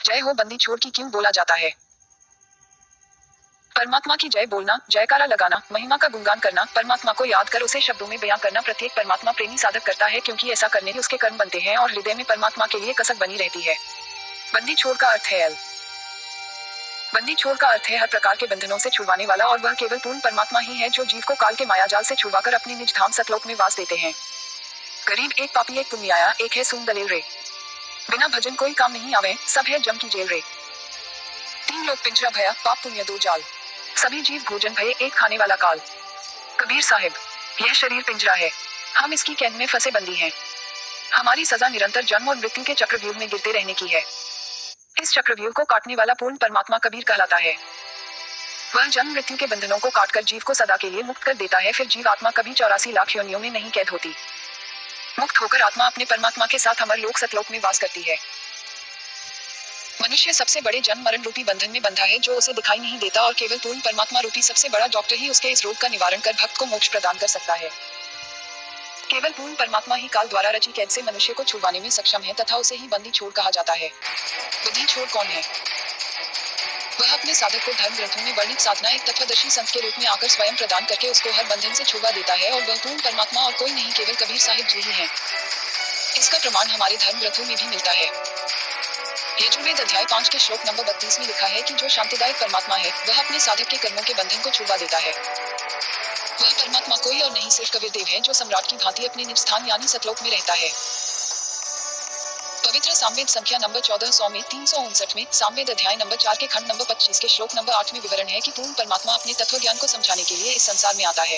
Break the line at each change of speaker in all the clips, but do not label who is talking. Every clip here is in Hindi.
जय हो बंदी छोड़ की क्यों बोला जाता है? परमात्मा की जय बोलना, जयकारा लगाना, महिमा का गुणगान करना, परमात्मा को याद कर उसे शब्दों में बयां करना प्रत्येक परमात्मा प्रेमी साधक करता है, क्योंकि ऐसा करने से उसके कर्म बनते हैं और हृदय में परमात्मा के लिए कसक बनी रहती है। बंदी छोड़ का अर्थ है अल बंदी छोड़ का अर्थ है हर प्रकार के बंधनों से छुड़वाने वाला, और वह केवल पूर्ण परमात्मा ही है जो जीव को काल के माया जाल से छुड़वाकर अपने निज धाम सतलोक में वास देते हैं। गरीब एक पापी एक पुण्याया, एक है सुन दलेर रे। बिना भजन कोई काम नहीं आवे, सब है जम की जेल रे। तीन लोग पिंजरा भया, पाप पुण्य दो जाल। सभी जीव भोजन भये, एक खाने वाला काल। कबीर साहिब, यह शरीर पिंजरा है, हम इसकी कैद में फंसे बंदी हैं। हमारी सजा निरंतर जन्म और मृत्यु के चक्रव्यूह में गिरते रहने की है। इस चक्रव्यूह को काटने वाला पूर्ण परमात्मा कबीर कहलाता है। वह जन्म मृत्यु के बंधनों को काटकर जीव को सदा के लिए मुक्त कर देता है, फिर जीव आत्मा कभी 84 लाख योनियों में नहीं कैद होती। मुक्त होकर आत्मा अपने परमात्मा के साथ अमर लोक सतलोक में वास करती है। मनुष्य सबसे बड़े जन्म मरण रूपी बंधन में बंधा है, जो उसे दिखाई नहीं देता, और केवल पूर्ण परमात्मा रूपी सबसे बड़ा डॉक्टर ही उसके इस रोग का निवारण कर भक्त को मोक्ष प्रदान कर सकता है। केवल पूर्ण परमात्मा ही काल द्वारा रची कैद से मनुष्य को छुड़वाने में सक्षम है, तथा उसे ही बंदी छोड़ कहा जाता है। बंदी छोड़ कौन है? वह अपने साधक को धर्म ग्रंथों में वर्णित साधना एक तत्वदर्शी संत के रूप में आकर स्वयं प्रदान करके उसको हर बंधन से छुड़वा देता है, और वह पूर्ण परमात्मा और कोई नहीं केवल कबीर साहिब जी ही है। इसका प्रमाण हमारे धर्म ग्रंथों में भी मिलता है। यजुर्वेद अध्याय 5 के श्लोक नंबर 32 में लिखा है कि जो शांतिदायक परमात्मा है, वह अपने साधक के कर्मों के बंधन को छुड़वा देता है। वह परमात्मा कोई और नहीं सिर्फ कबीर देव है, जो सम्राट की भांति अपने निज स्थान यानी सतलोक में रहता है। पवित्र सामवेद संख्या नंबर 1400 में 359 में सामवेद अध्याय नंबर 4 के खंड नंबर 25 के श्लोक नंबर 8 में विवरण है कि पूर्ण परमात्मा अपने तत्व ज्ञान को समझाने के लिए इस संसार में आता है।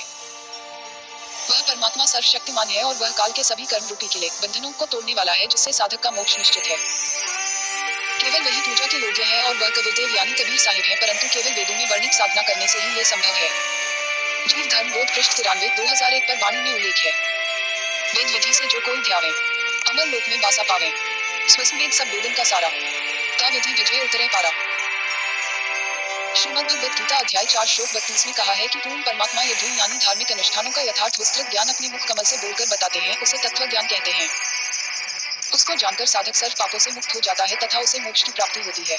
वह परमात्मा सर्वशक्तिमान है, और वह काल के सभी कर्म रूपी किले बंधनों को तोड़ने वाला है, जिससे साधक का मोक्ष निश्चित है। केवल वही पूजा के योग्य है, और वह कबीरदेव यानी कबीर साहिब है, परंतु केवल वेदों में वर्णित साधना करने से ही ये संभव है। जीव धर्म बोध पृष्ठ 93 2001 पर वाणी में उल्लेख है। वेद विधि से जो कोई ध्यावे, अमर लोक में वासा पावे। स्वसंवेद सब वेदन का सारा, ता विधि विजय उतरे पारा। श्रीमद् भगवद गीता अध्याय 4 श्लोक 32 में कहा है कि पूर्ण परमात्मा यज्ञ यानी धार्मिक अनुष्ठानों का यथार्थ विस्तृत ज्ञान अपने मुख कमल से बोलकर बताते हैं, उसे तत्व ज्ञान कहते हैं। उसको जानकर साधक सर्व पापों से मुक्त हो जाता है, तथा उसे मोक्ष की प्राप्ति होती है।